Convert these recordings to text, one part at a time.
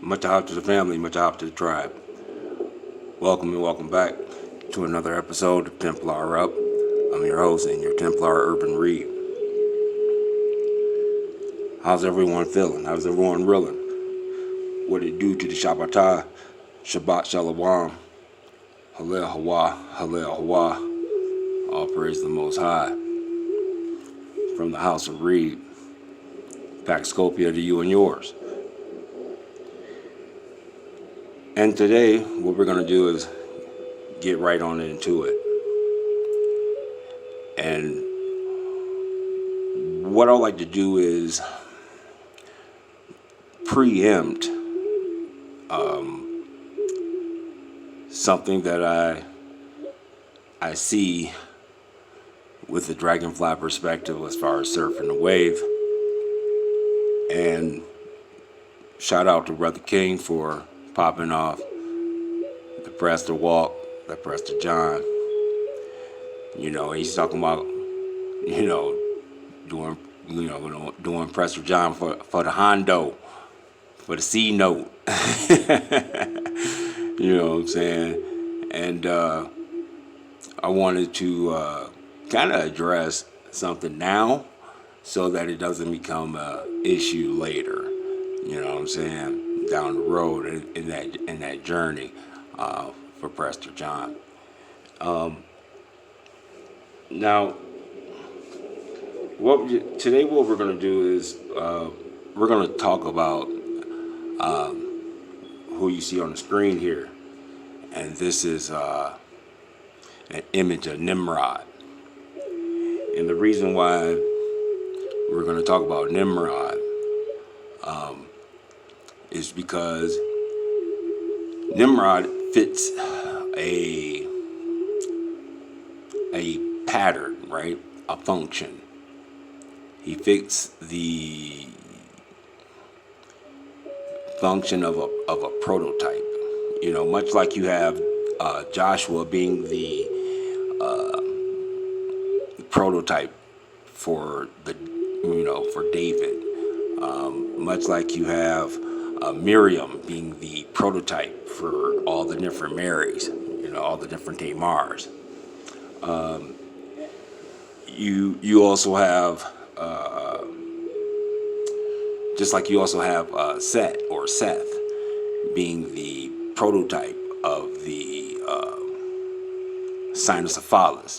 Much ado to the family, much ado to the tribe. Welcome and welcome back to another episode of Templar Up. I'm your host and your Templar Urban Reed. How's everyone feeling? How's everyone reeling? What it do to the Shabbatah? Shabbat Shalom. Hallel Hawa, Hallel Hawa. All praise the Most High. From the house of Reed. Paxcopia to you and yours. And today, what we're going to do is get right on into it. And what I like to do is preempt something that I see with the dragonfly perspective as far as surfing the wave. And shout out to Brother King for popping off the Prester Walk, the Prester John. You know, he's talking about, doing Prester John for the Hondo, for the C note. You know what I'm saying? And I wanted to kind of address something now so that it doesn't become an issue later. You know what I'm saying? Down the road in that journey for Prester John. Now, today what we're going to do is we're going to talk about who you see on the screen here, and this is an image of Nimrod. And the reason why we're going to talk about Nimrod is because Nimrod fits a pattern, right? A function. He fits the function of a prototype. You know, much like you have Joshua being the prototype for for David. Much like you have Miriam being the prototype for all the different Marys, all the different Tamars. You also have, just like you also have Seth being the prototype of the sinus of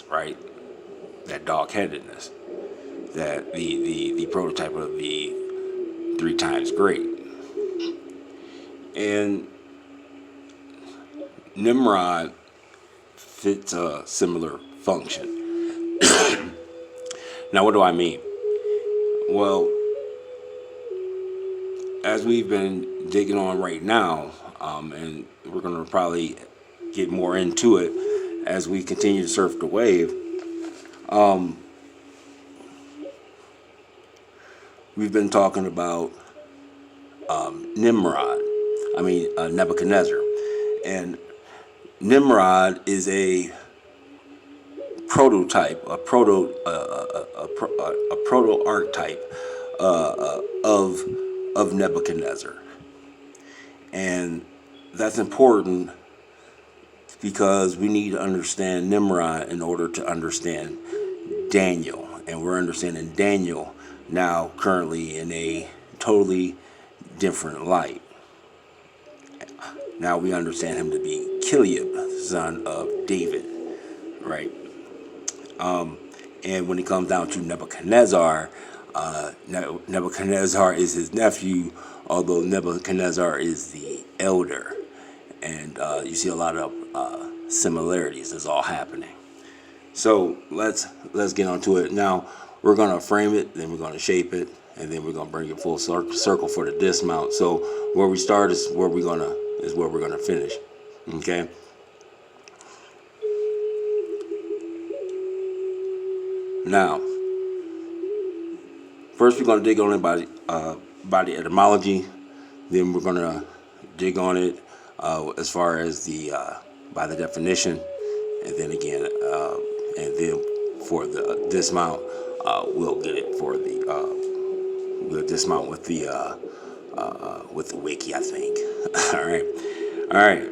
right? That dog-headedness. That the prototype of the 3 times great. And Nimrod fits a similar function. Now, what do I mean? Well, as we've been digging on right now, and we're going to probably get more into it as we continue to surf the wave, we've been talking about Nebuchadnezzar. And Nimrod is a prototype, a proto archetype of Nebuchadnezzar. And that's important because we need to understand Nimrod in order to understand Daniel. And we're understanding Daniel now currently in a totally different light. Now we understand him to be Kiliab, son of David, right? And when it comes down to Nebuchadnezzar, Nebuchadnezzar is his nephew, although Nebuchadnezzar is the elder. And you see a lot of similarities that's all happening. So let's get onto it. Now, we're going to frame it, then we're going to shape it, and then we're going to bring it full circle for the dismount. So where we start is where we're going to finish. Okay? Now, first we're going to dig on it by the etymology. Then we're going to dig on it as far as by the definition, and then again, and then for the dismount, we'll get it for the we'll dismount with the wiki, I think. All right. All right.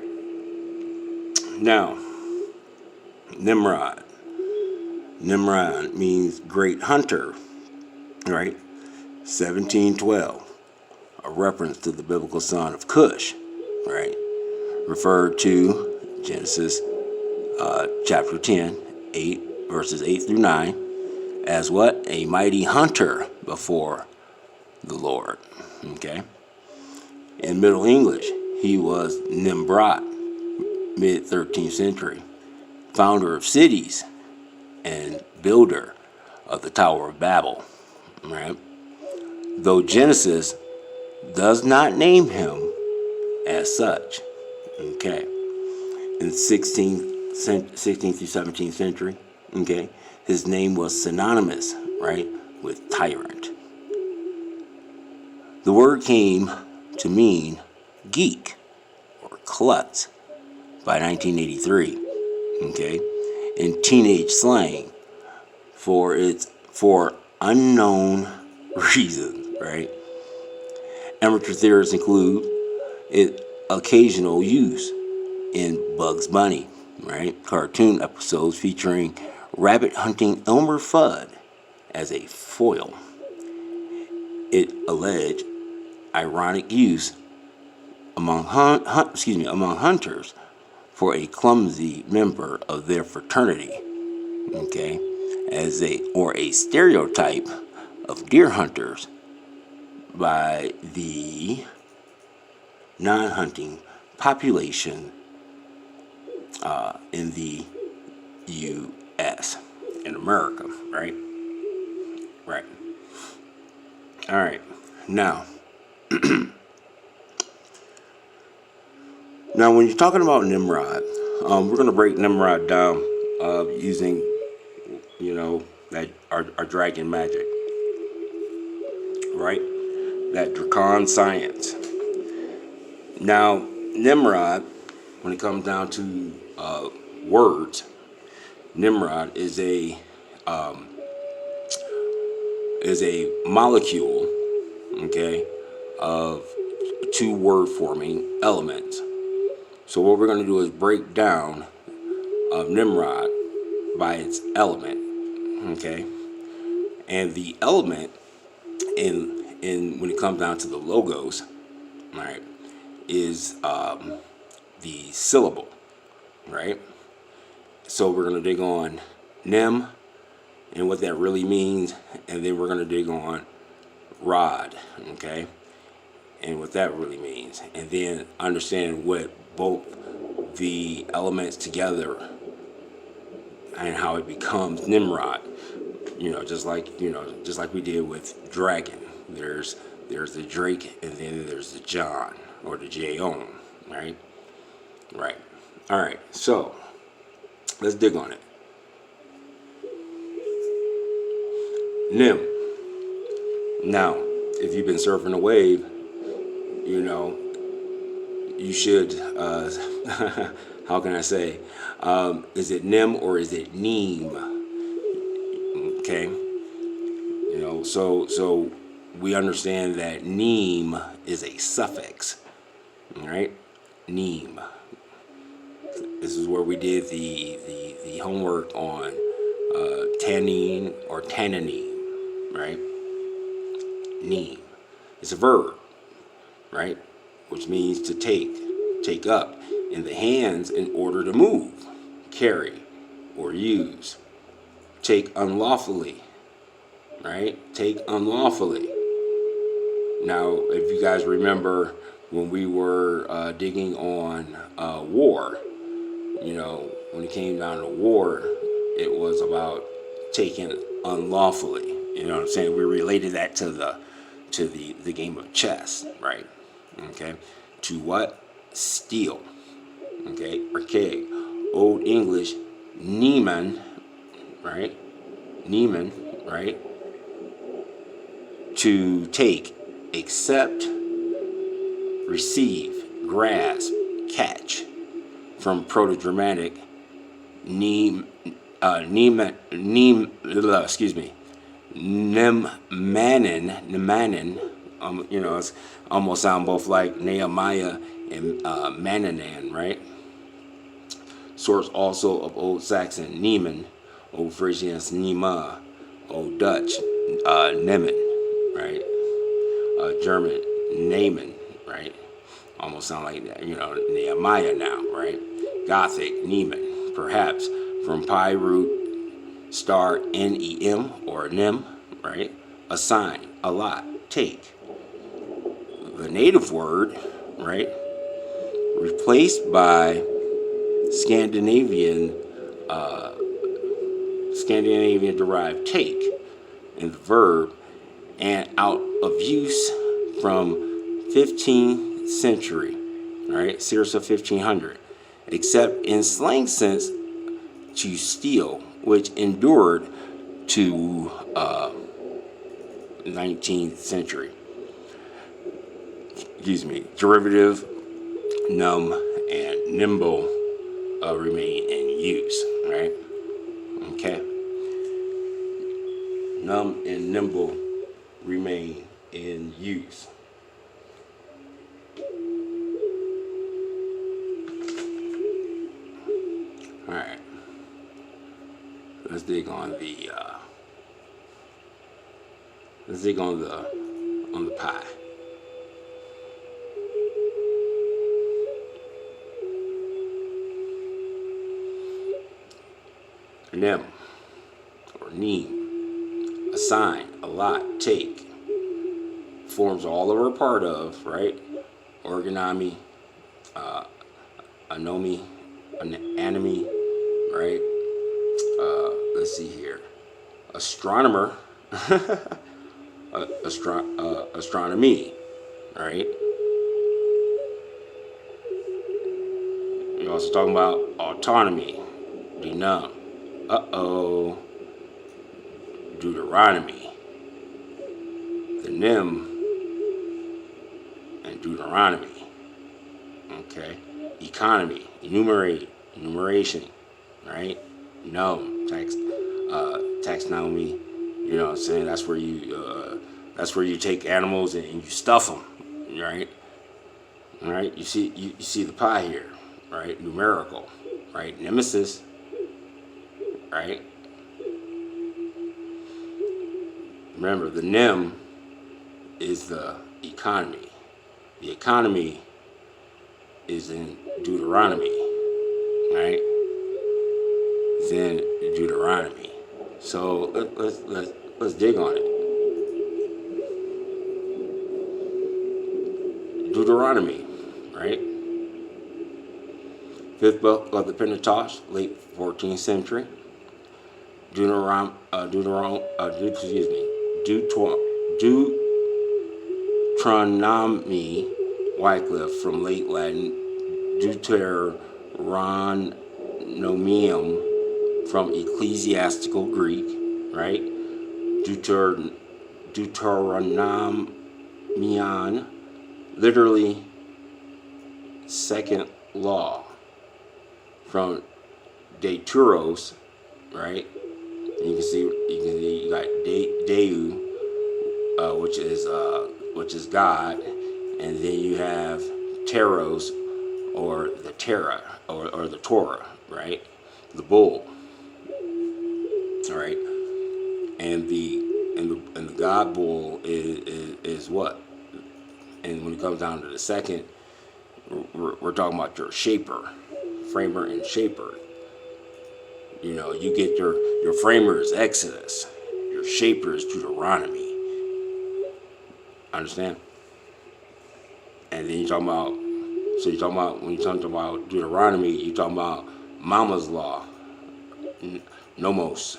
Now, Nimrod. Nimrod means great hunter, right? 1712, a reference to the biblical son of Cush, right? Referred to Genesis chapter 10, 8, verses 8 through 9, as what? A mighty hunter before the Lord, okay? In Middle English, he was Nimrod, mid-13th century, founder of cities and builder of the Tower of Babel, right? Though Genesis does not name him as such, okay? In 16th through 17th century, okay, his name was synonymous, right, with tyrant. The word came to mean geek or klutz by 1983, okay, in teenage slang for unknown reasons, right? Amateur theorists include its occasional use in Bugs Bunny, right, cartoon episodes featuring rabbit hunting Elmer Fudd as a foil. It alleged ironic use among hunters for a clumsy member of their fraternity, okay, as a stereotype of deer hunters by the non-hunting population in the U.S. in America, right? Right. All right. Now, when you're talking about Nimrod, we're going to break Nimrod down using, that our dragon magic, right? That Dracon science. Now, Nimrod, when it comes down to words, Nimrod is a molecule, okay, of two word forming elements. So what we're going to do is break down Nimrod by its element, okay, and the element in when it comes down to the logos, right, is the syllable, right? So we're going to dig on Nim and what that really means, and then we're going to dig on Rod, okay, and what that really means, and then understand what both the elements together and how it becomes Nimrod. Just like we did with dragon. There's the Drake, and then there's the John or the J-on, right? Right. All right. So let's dig on it. Nim. Now, if you've been surfing a wave, you should, how can I say, is it Nim or is it Neem? Okay. So we understand that Neem is a suffix, all right? Neem. This is where we did the homework on tannine or tannine, right? Neem. It's a verb, right? Which means to take up in the hands in order to move, carry, or use. Take unlawfully, right? Take unlawfully. Now, if you guys remember when we were digging on war, when it came down to war, it was about taking unlawfully. You know what I'm saying? We related that to the game of chess, right? Okay. To what? Steal. Okay. Archaic. Old English, Nieman, right? Nieman, right? To take, accept, receive, grasp, catch. From Proto-Germanic, Nemanin, it almost sound both like Nehemiah and Mananan, right? Source also of Old Saxon Niemen, Old Frisian Nema, Old Dutch Nemen, right? German Naaman, right? Almost sound like that, Nehemiah now, right? Gothic Neiman, perhaps from pi root star NEM or NEM, right? Assign, allot, take. The native word, right? Replaced by Scandinavian derived take in the verb, and out of use from 15th century, right? Series of 1500, except in slang sense to steal, which endured to 19th century. Derivative num and nimble remain in use, right? Okay. Num and nimble remain in use. All right. Let's dig on the pie. Nem or neem, assign, allot, take, forms all of are part of, right? Origami, anomy, anomy, right? Let's see here. Astronomer, astronomy, right? You're also talking about autonomy, denum. Deuteronomy. The Nim and Deuteronomy. Okay. Economy, enumeration, right? No, taxonomy. You know what I'm saying? That's where you take animals and you stuff them, right? All right. You see the pie here, right? Numerical, right? Nemesis, right? Remember, the Nim is the economy. The economy is in Deuteronomy, right? It's in Deuteronomy. So let's dig on it. Deuteronomy, right? Fifth book of the Pentateuch, late 14th century. Deuteronomy, Wycliffe, from late Latin, Deuteronomium, from ecclesiastical Greek, right? Deuteronomion, literally second law, from Deuteros, right? And you can see you got Deu, which is God, and then you have Teros, or the Terra, or the Torah, right? The bull, all right? And the God bull is what? And when it comes down to the second, we're talking about your shaper, framer, and shaper. You know, you get your framer is Exodus, your shaper is Deuteronomy. Understand? And then when you're talking about Deuteronomy, you're talking about Mama's law, nomos,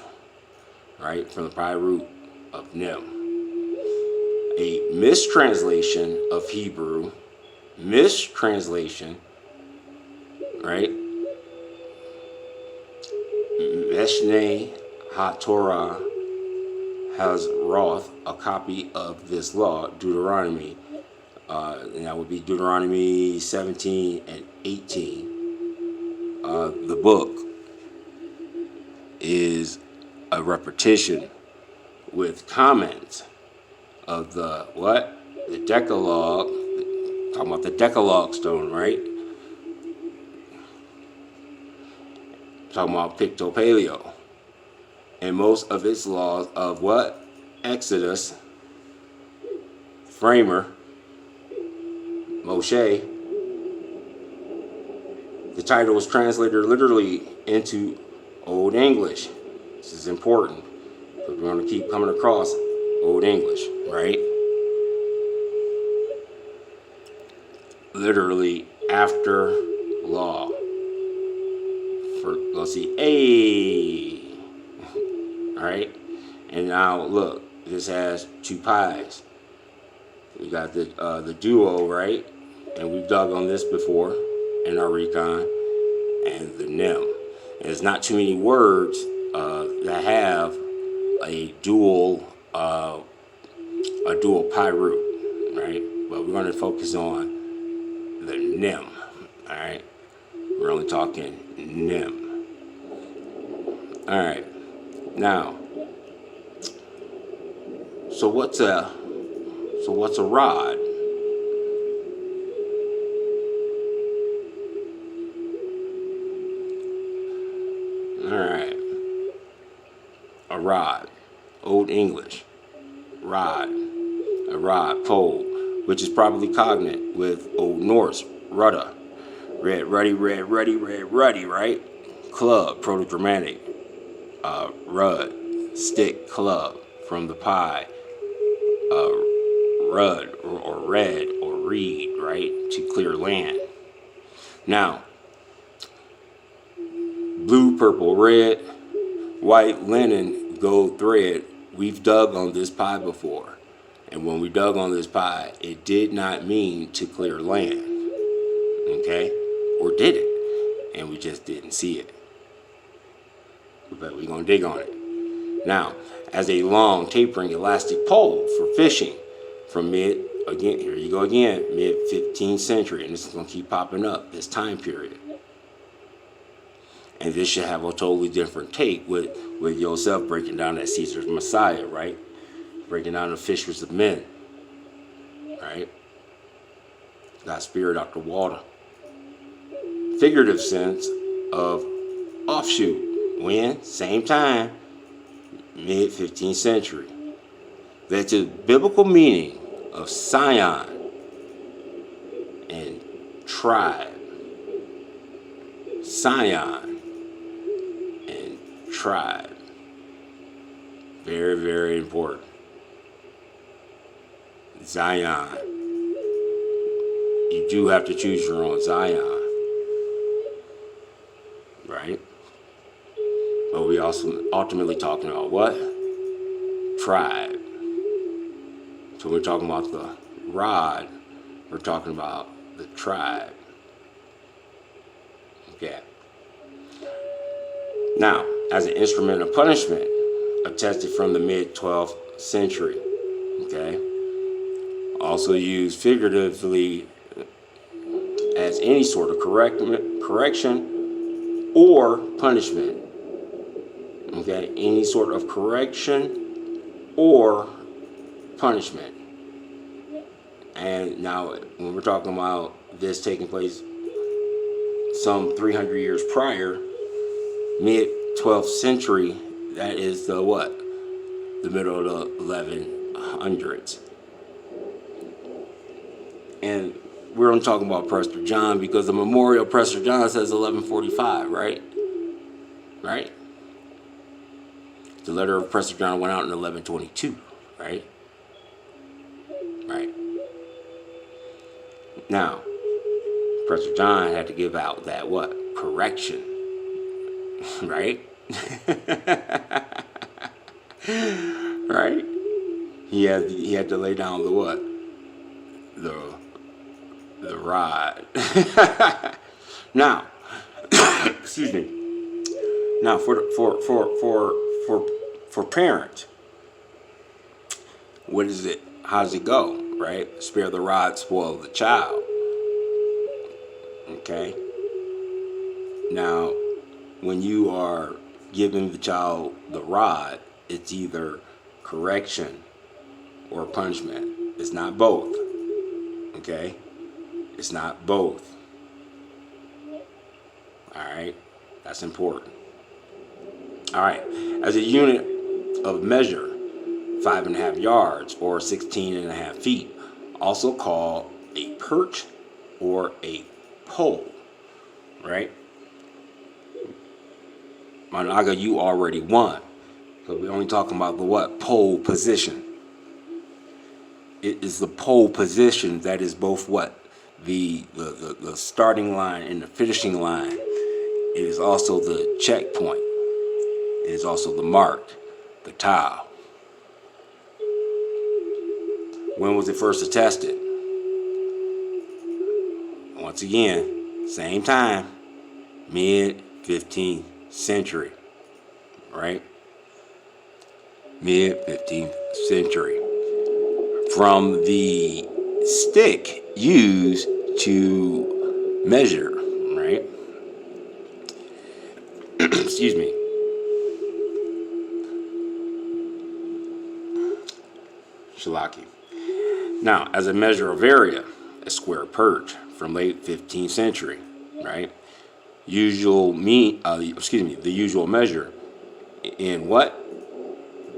right? From the pi root of Nim. A mistranslation of Hebrew, right? Meshneh HaTorah has Roth, a copy of this law, Deuteronomy, and that would be Deuteronomy 17 and 18. The book is a repetition with comments of the Decalogue, Talking about the Decalogue stone, right? Talking about Picto-Paleo. And most of its laws of what? Exodus, Framer, Moshe. The title was translated literally into Old English. This is important, but we're going to keep coming across Old English, right? Literally after law. Let's see, all right. And now look, this has two pies. We got the duo, right? And we've dug on this before in our recon, and the nim. And there's not too many words that have a dual pi root, right? But we're going to focus on the nim, all right? We're only talking nim. All right. Now, so what's a rod? All right. A rod. Old English. Rod. A rod, pole, which is probably cognate with Old Norse, rudda. Red, ruddy, right? Club, Proto-Germanic. Rud, stick, club, from the pie. Rud, or red, or reed, right? To clear land. Now, blue, purple, red, white, linen, gold thread. We've dug on this pie before. And when we dug on this pie, it did not mean to clear land. Okay? Or did it? And we just didn't see it. But we're going to dig on it. Now, as a long, tapering, elastic pole for fishing from here you go again, mid-15th century. And this is going to keep popping up, this time period. And this should have a totally different take with yourself breaking down that Caesar's Messiah, right? Breaking down the fishers of men, right? Got spirit out the water. Figurative sense of offshoot. When? Same time, mid-15th century. That's the biblical meaning of scion and tribe. Scion and tribe. Very, very important. Zion. You do have to choose your own Zion. Right? But we also ultimately talking about what? Tribe. So we're talking about the rod. We're talking about the tribe. Okay. Now, as an instrument of punishment, attested from the mid-12th century. Okay. Also used figuratively as any sort of correction or punishment. Okay, any sort of correction or punishment. And now, when we're talking about this taking place some 300 years prior, mid-12th century, that is the what? The middle of the 1100s. And we're only talking about Prester John because the memorial of Prester John says 1145, right? Right? The letter of Prester John went out in 1122, right? Right. Now, Prester John had to give out that what? Correction. Right? Right? He had to lay down the what? The rod. Now, excuse me. Now for parent, what is it? How does it go? Right? Spare the rod, spoil the child. Okay. Now, when you are giving the child the rod, it's either correction or punishment. It's not both. Okay. It's not both. All right, that's important. All right, as a unit of measure, 5.5 yards or 16.5 feet, also called a perch or a pole, right? Managa, you already won. So we're only talking about the what? Pole position. It is the pole position that is both what? The starting line and the finishing line. It is also the checkpoint. It is also the mark, the tile. When was it first attested? Once again, same time, mid 15th century, right? Mid 15th century. From the stick used to measure, right? Excuse me. Shalaki. Now, as a measure of area, a square perch from late 15th century, right? The usual measure in what?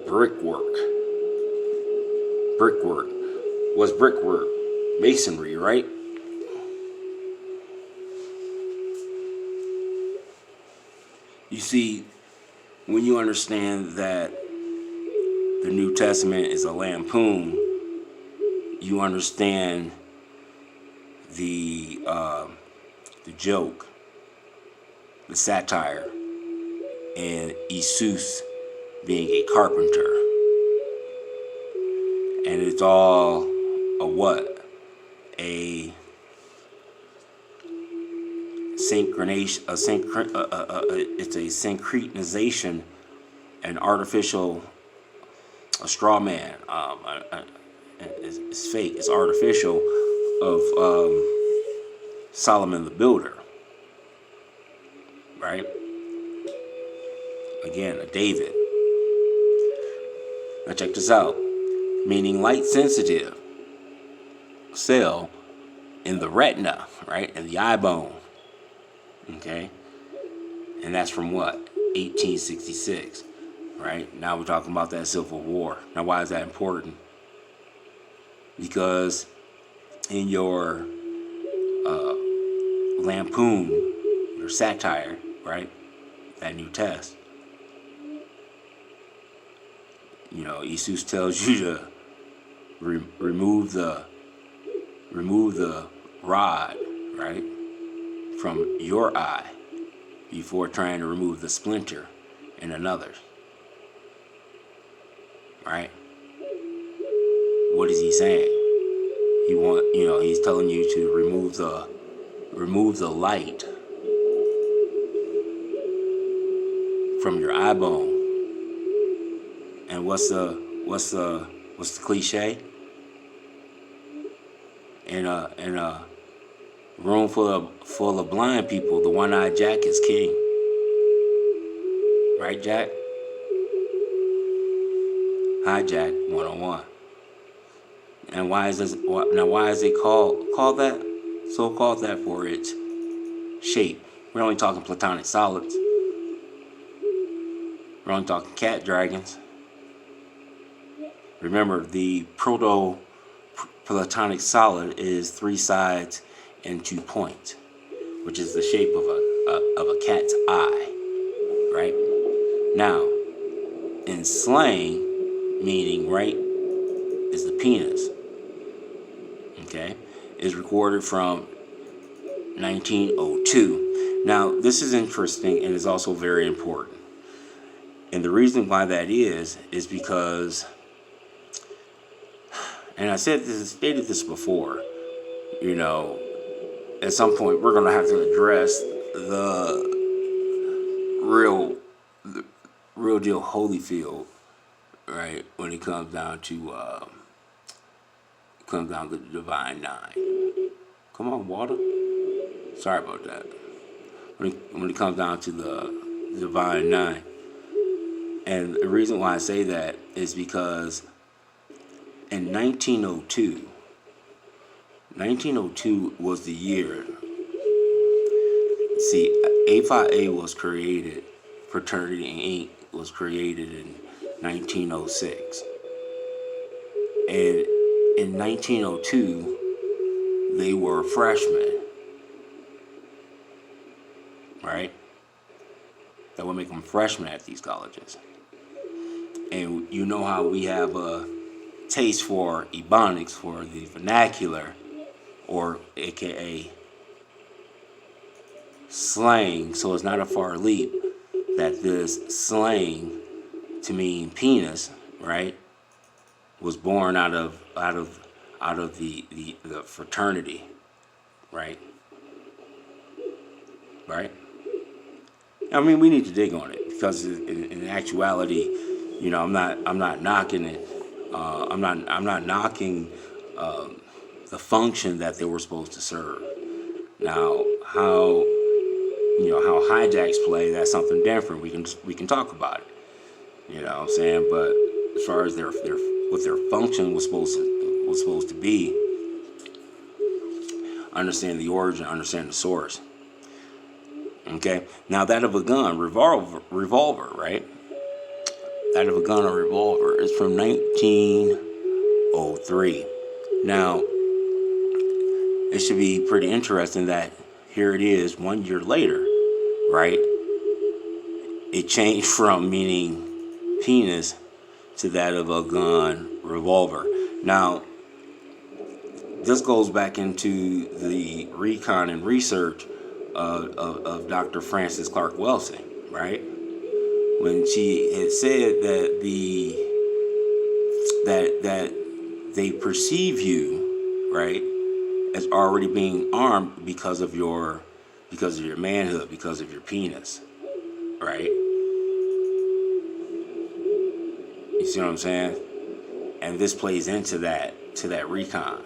Brickwork. Brickwork. What's brickwork? Masonry, right? You see, when you understand that the New Testament is a lampoon, you understand the joke, the satire, and Jesus being a carpenter. And it's all a what? A synchronization, it's a synchronization, an artificial, a straw man. It's fake, it's artificial of Solomon the Builder, right? Again, a David. Now check this out. Meaning light sensitive cell in the retina, right? In the eye bone. Okay? And that's from what? 1866. Right? Now we're talking about that Civil War. Now why is that important? Because in your lampoon, your satire, right? That new test. You know, Jesus tells you to remove the rod, right, from your eye before trying to remove the splinter in another. Right? What is he saying? He's telling you to remove the light from your eye bone. And what's the cliche? In a room full of blind people, the one-eyed Jack is king. Right, Jack? Hi, Jack 101. And why is it called that? So called that for its shape. We're only talking platonic solids. We're only talking cat dragons. Remember, the proto-platonic solid is 3 sides and 2 points, which is the shape of a cat's eye, right? Now, in slang, meaning right, is the penis. Okay, is recorded from 1902. Now, this is interesting and is also very important. And the reason why that is because, and I stated this before, at some point we're going to have to address the real deal Holyfield, right? When it comes down to the Divine Nine. Come on, water. Sorry about that. When it comes down to the Divine Nine, and the reason why I say that is because in 1902, 1902 was the year. See, A Phi A was created, Fraternity Inc. was created in 1906. And in 1902, they were freshmen, right? That would make them freshmen at these colleges. And you know how we have a taste for Ebonics, for the vernacular, or AKA slang, so it's not a far leap that this slang to mean penis, right, was born out of the fraternity, right? I mean, we need to dig on it because in actuality, you know, I'm not knocking it. I'm not knocking the function that they were supposed to serve. Now, how hijacks play, that's something different. We can talk about it. You know what I'm saying? But as far as what their function was supposed to be, understand the origin, understand the source. Okay. Now that of a gun, revolver, right? That of a gun or revolver is from 1903. Now, it should be pretty interesting that here it is 1 year later, right? It changed from meaning penis to that of a gun, revolver. Now, this goes back into the recon and research of Dr. Frances Clark Welsing, right? When she had said that that they perceive you, right, as already being armed because of your manhood, because of your penis, right? You see what I'm saying? And this plays into that recon.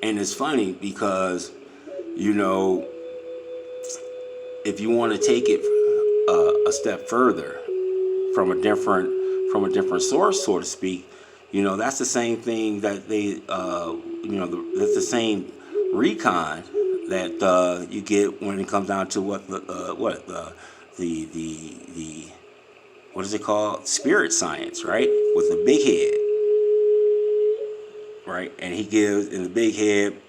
And it's funny because, you know, if you want to take it a step further from a different source, so to speak, you know, that's the same thing that they, that's the same recon that you get when it comes down to what is it called? Spirit science, right? With the big head, right? And he gives, in the big head,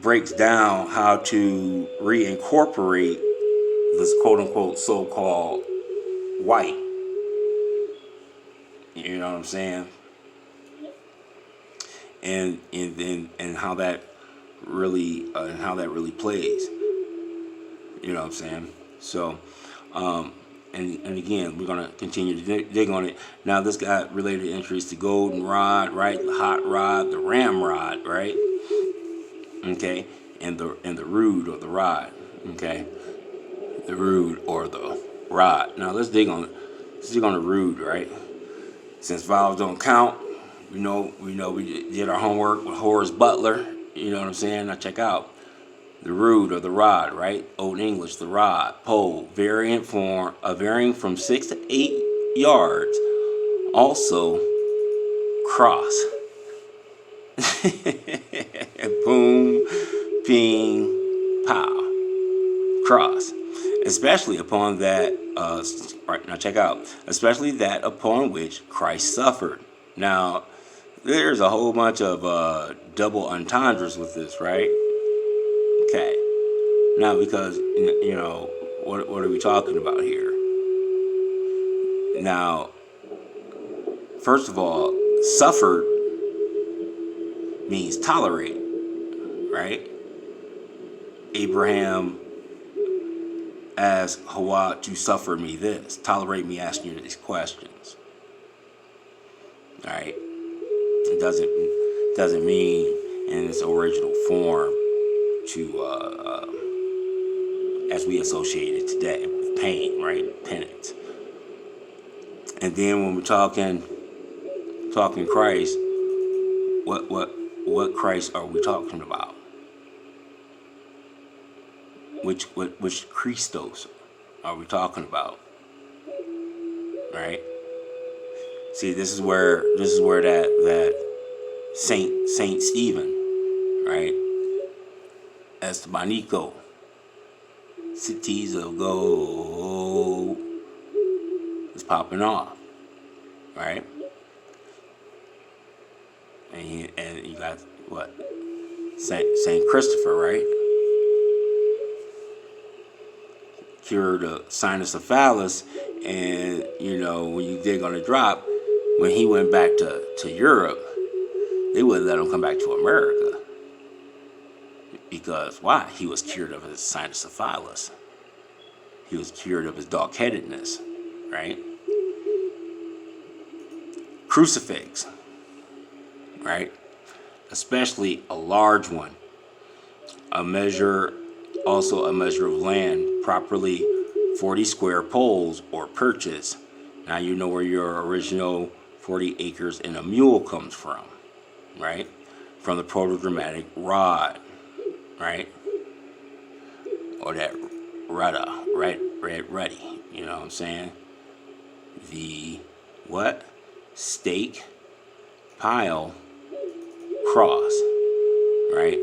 breaks down how to reincorporate this quote unquote so-called white. You know what I'm saying? And how that really plays. You know what I'm saying? So, and again, we're gonna continue to dig on it. Now, this got related entries to goldenrod, right? The hot rod, the ramrod, right? Okay, and the rood or the rod. Okay, the rood or the rod. Now let's dig on the rood, right? Since vowels don't count, we did our homework with Horace Butler. You know what I'm saying? Now check out the rood or the rod, right? Old English, the rod, pole, varying from 6 to 8 yards. Also, cross. Boom, ping, pow. Cross. Especially upon that, right now check out, especially that upon which Christ suffered. Now, there's a whole bunch of double entendres with this, right? Okay. Now, because, you know, what are we talking about here? Now, first of all, suffered means tolerate, right? Abraham asked Hawa to suffer me this, tolerate me asking you these questions. All right, it doesn't mean in its original form to as we associate it today with pain, right? Penance. And then when we're talking Christ, what Christ are we talking about? Which Christos are we talking about? Right? See, this is where that Saint Stephen, right? Estebanico, cities of gold is popping off, right? And you got what? Saint Christopher, right? Cured the cynocephalus, and when you dig on the drop, when he went back to Europe, they wouldn't let him come back to America because why? He was cured of his cynocephalus. He was cured of his dog-headedness, right? Crucifix, right? Especially a large one. Also a measure of land, properly 40 square poles or perches. Now you know where your original 40 acres and a mule comes from, right? From the proto-dramatic rod, right? Or that rudda, red ruddy, you know what I'm saying? The what? Stake, pile, cross, right?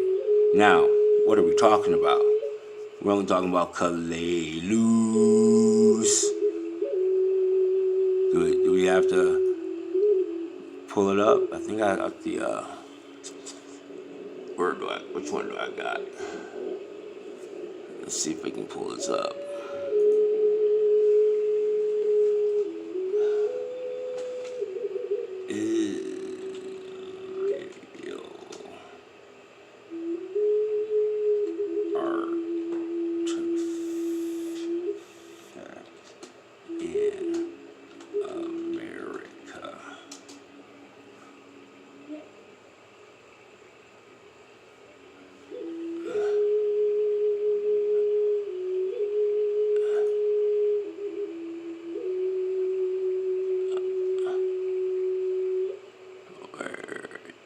Now, what are we talking about? We're only talking about Calais. Do we have to pull it up? I think I got the, which one do I got? Let's see if we can pull this up.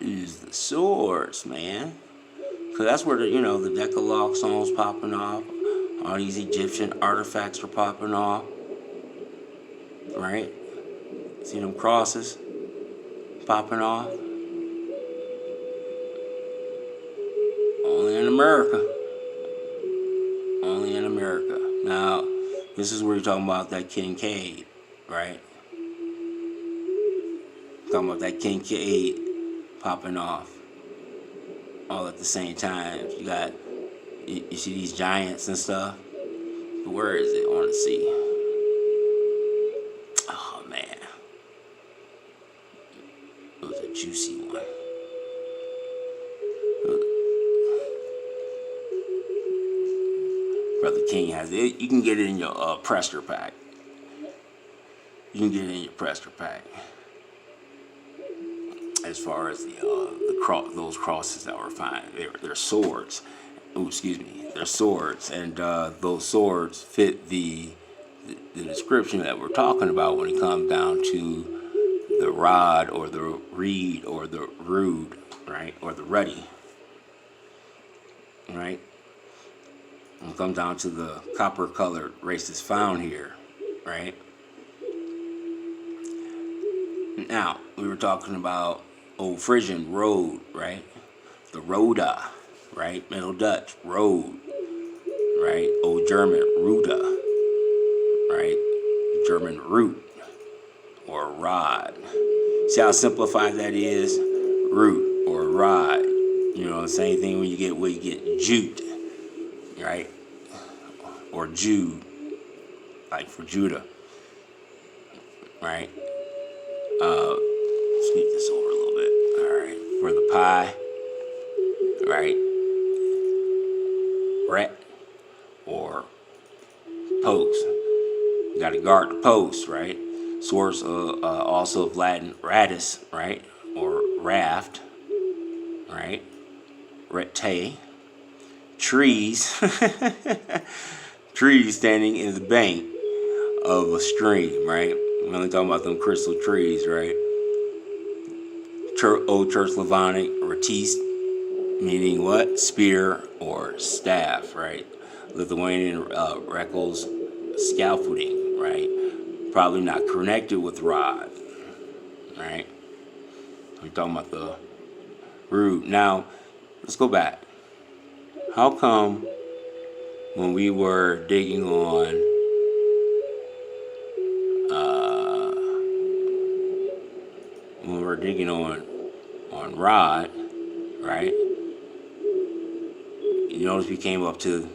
Is the swords, man, because that's where the Decalogue songs popping off. All these Egyptian artifacts are popping off, right? See them crosses popping off. Only in America. Only in America. Now, this is where you're talking about that Kincaid, right? Talking about that Kincaid popping off all at the same time. You see these giants and stuff. But where is it? I want to see. Oh man, it was a juicy one. Brother King has it. You can get it in your Prester pack. You can get it in your Prester pack. As far as those crosses that were found, they're swords. Oh, excuse me, they're swords, and those swords fit the description that we're talking about when it comes down to the rod or the reed or the rood, right, or the ruddy, right. When it comes down to the copper-colored races found here, right. Now we were talking about Old Frisian road, right? The Roda, right? Middle Dutch road, right? Old German Ruda, right? German root or rod. See how simplified that is? Root or rod. The same thing when you get jute, right? Or Jude, like for Judah, right? Sneak this over a little bit. All right, for the pie, right? Ret or post. You got to guard the post, right? Source also of Latin ratus, right, or raft, right? Rete. Trees, trees standing in the bank of a stream, right? We're only talking about them crystal trees, right? Old Church Slavonic, ratiste, meaning what? Spear or staff, right? Lithuanian Reckles, scaffolding, right? Probably not connected with rod, right? We're talking about the root. Now, let's go back. How come when we were digging on Rod, right? You notice we came up to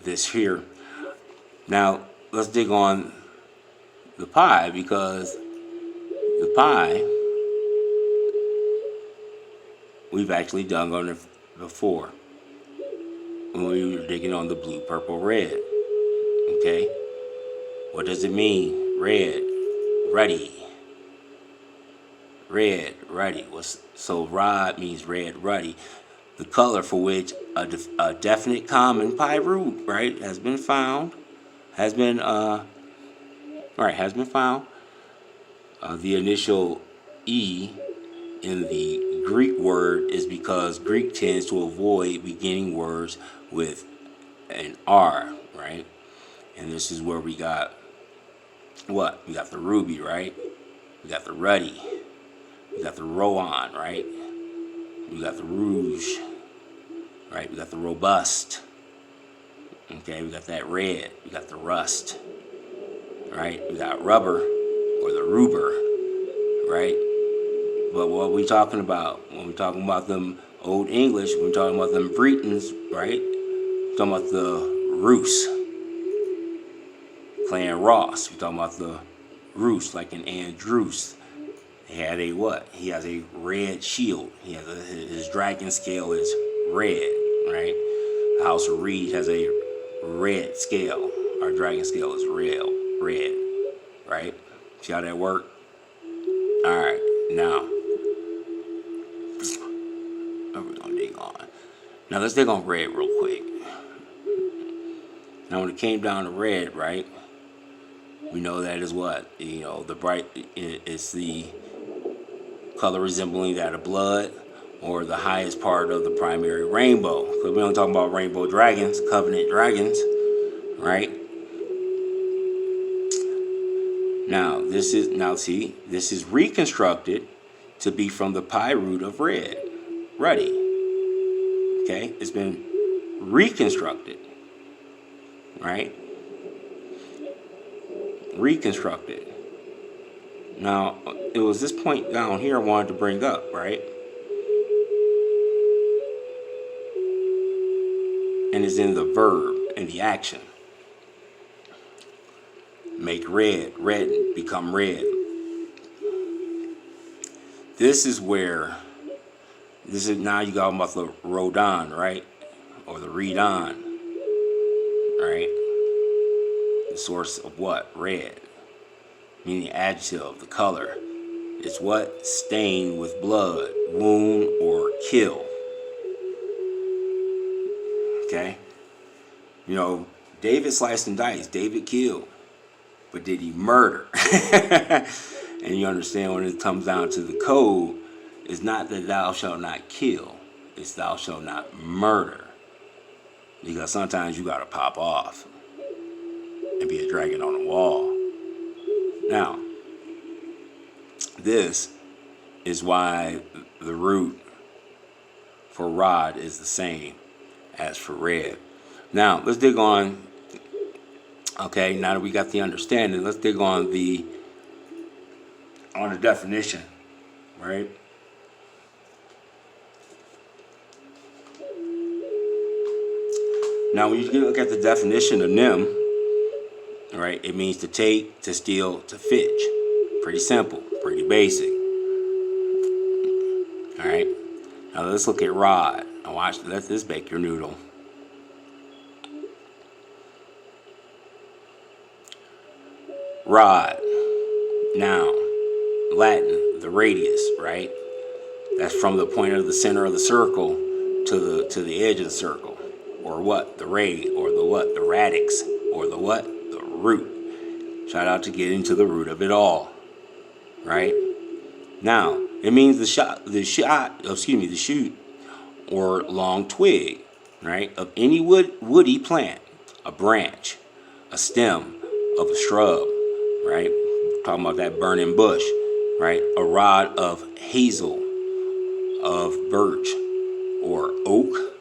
this here. Now let's dig on the pi, because the pi we've actually done on it before when we were digging on the blue, purple, red. Okay, what does it mean? Red, ruddy. Red, ruddy. So rod means red, ruddy. The color for which a definite common pi root, right, has been found. The initial E in the Greek word is because Greek tends to avoid beginning words with an R, right? And this is where we got what? We got the ruby, right? We got the ruddy. We got the Rowan, right? We got the rouge, right? We got the robust. Okay, we got that red. We got the rust, right? We got rubber or the ruber, right? But what are we talking about? When we're talking about them Old English, we're talking about them Britons, right? We're talking about the Roos, Clan Ross. We're talking about the Roos, like in Andrews. He had a what? He has a red shield. He has his dragon scale is red, right? The House of Reed has a red scale. Our dragon scale is red, right? See how that worked? All right, now we're gonna dig on. Now let's dig on red real quick. Now when it came down to red, right? We know that is what? You know, the bright. It's the color resembling that of blood, or the highest part of the primary rainbow. Because we don't talk about rainbow dragons, covenant dragons, right? Now this is reconstructed to be from the pi root of red, ruddy. Okay, it's been reconstructed, right? Reconstructed. Now, it was this point down here I wanted to bring up, right? And it's in the verb, in the action. Make red, redden, become red. This is now you got about the Rodon, right? Or the Redon, right? The source of what? Red. Meaning adjective, the color. It's what? Stained with blood, wound, or kill. Okay? You know, David sliced and diced. David killed. But did he murder? And you understand when it comes down to the code, it's not that thou shalt not kill. It's thou shalt not murder. Because sometimes you got to pop off and be a dragon on the wall. Now, this is why the root for rod is the same as for red. Now, let's dig on, okay, now that we got the understanding, let's dig on the definition, right? Now, when you look at the definition of Nim, right, it means to take, to steal, to fetch. Pretty simple, pretty basic. All right. Now let's look at rod. Now watch, let this bake your noodle. Rod. Now, Latin, the radius, right? That's from the point of the center of the circle to the edge of the circle. Or what? The ray, or the what? The radix, or the what? The root. Shout out to get into the root of it all. Right? Now, it means the shoot or long twig, right, of any woody plant, a branch, a stem of a shrub, right? Talking about that burning bush, right? A rod of hazel, of birch, or oak,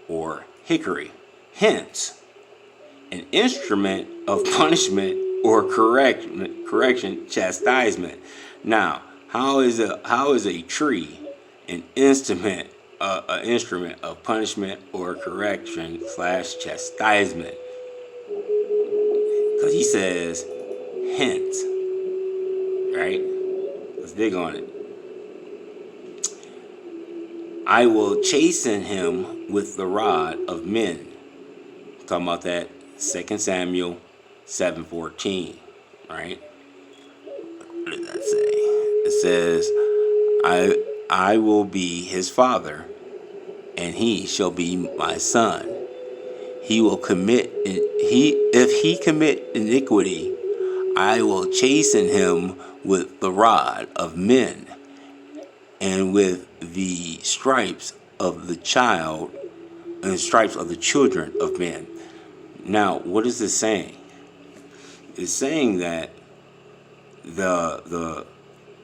or hickory. Hence, an instrument of punishment or correction, chastisement. Now, how is a tree an instrument of punishment or correction / chastisement? Because he says, hence, right? Let's dig on it. I will chasten him with the rod of men. Talking about that 2 Samuel 7:14, right? What does that say? It says, I will be his father, and he shall be my son. He will if he commit iniquity, I will chasten him with the rod of men, and with the stripes of the child, and the stripes of the children of men. Now, what is this saying? It's saying that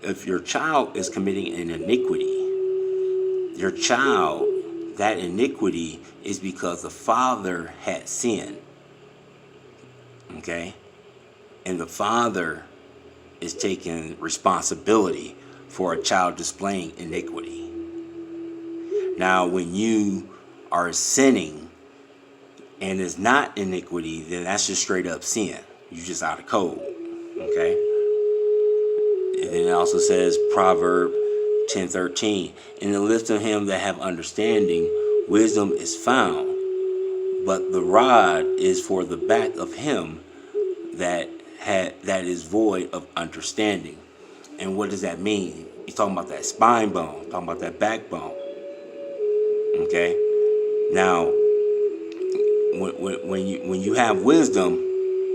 if your child is committing an iniquity, your child, that iniquity is because the father had sinned. Okay? And the father is taking responsibility for a child displaying iniquity. Now, when you are sinning and it's not iniquity, then that's just straight up sin. You're just out of code. Okay? And then it also says, Proverb 10:13, in the lips of him that have understanding, wisdom is found, but the rod is for the back of him that is void of understanding. And what does that mean? He's talking about that spine bone, talking about that backbone. Okay? Now, when you have wisdom,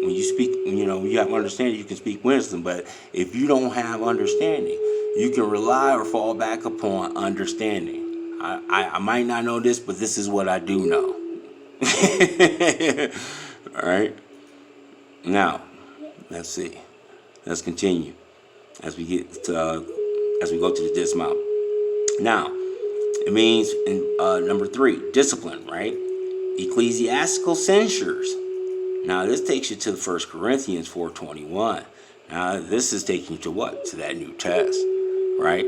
when you speak, when you have understanding, you can speak wisdom. But if you don't have understanding, you can rely or fall back upon understanding. I might not know this, but this is what I do know. All right. Now, let's see. Let's continue as we go to the dismount. Now, it means in number 3, discipline, right? Ecclesiastical censures. Now, this takes you to 1 Corinthians 4:21. Now, this is taking you to what? To that new test, right?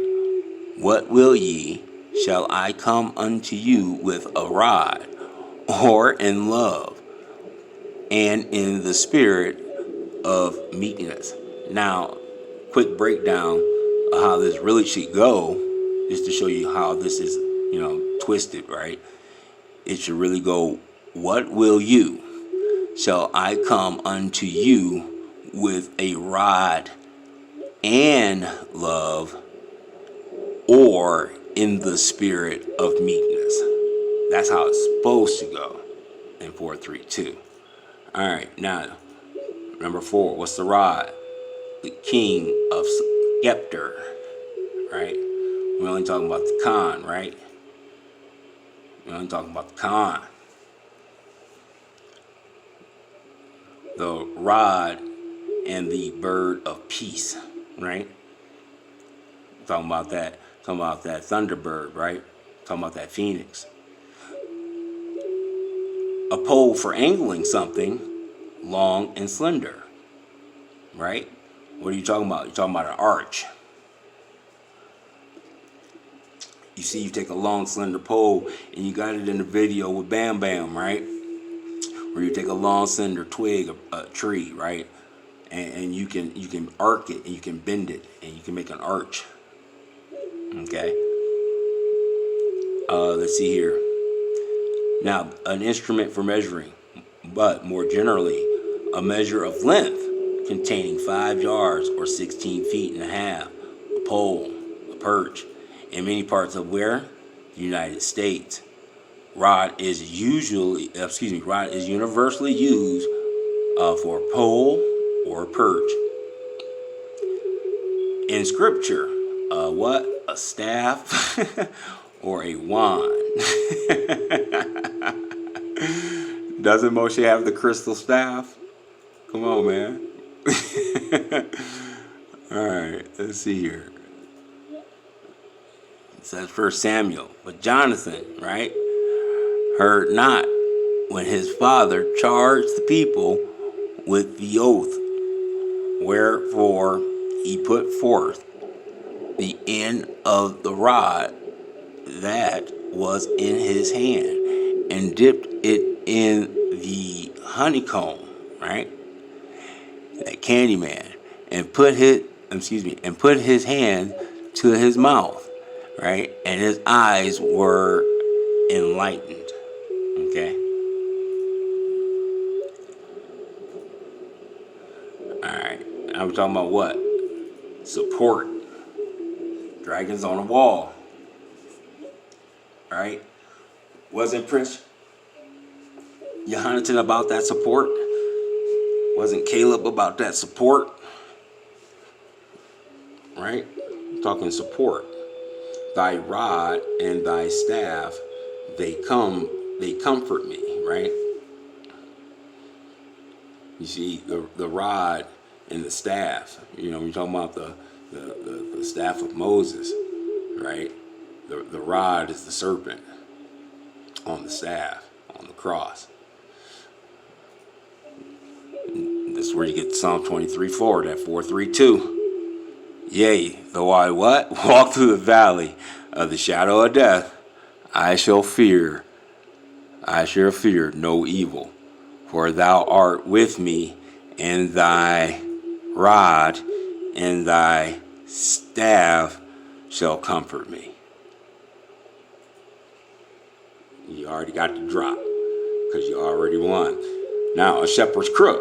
What will ye? Shall I come unto you with a rod, or in love, and in the spirit of meekness? Now, quick breakdown of how this really should go, just to show you how this is, twisted, right? It should really go, what will you? Shall I come unto you with a rod and love, or in the spirit of meekness? That's how it's supposed to go in 4:3:2. All right, now, number 4, what's the rod? The king of scepter, right? We're only talking about the Khan, right? We're only talking about the Khan. The rod and the bird of peace, right? Talking about that thunderbird, right? Talking about that phoenix. A pole for angling something long and slender, right? What are you talking about? You're talking about an arch. You see, you take a long, slender pole, and you got it in the video with Bam Bam, right? Where you take a long, slender twig, a tree, right? And you can arc it, and you can bend it, and you can make an arch. Okay? Let's see here. Now, an instrument for measuring, but more generally, a measure of length containing 5 yards or 16 feet and a half, a pole, a perch, in many parts of where? The United States. Rod is universally used for a pole or a perch. In scripture, what? A staff or a wand. Doesn't Moshe have the crystal staff? Come on, man. All right, let's see here. says First Samuel. But Jonathan, right, heard not when his father charged the people with the oath. Wherefore he put forth the end of the rod that was in his hand, and dipped it in the honeycomb, right? That candy man, and put his hand to his mouth, right? And his eyes were enlightened. Okay. All right. I'm talking about what? Support. Dragons on the wall. Right? Wasn't Prince Jonathan about that support? Wasn't Caleb about that support? Right? I'm talking support. Thy rod and thy staff, they comfort me, right? You see, the rod and the staff, you know, we're talking about the staff of Moses, right? The rod is the serpent on the staff, on the cross. This is where you get Psalm 23:4, that 4:3-2. Yea, though I what? Walk through the valley of the shadow of death, I shall fear no evil. For thou art with me, and thy rod and thy staff shall comfort me. You already got the drop, because you already won. Now, a shepherd's crook,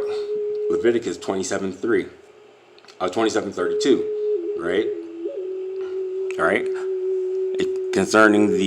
Leviticus 27:32, right? All right, concerning the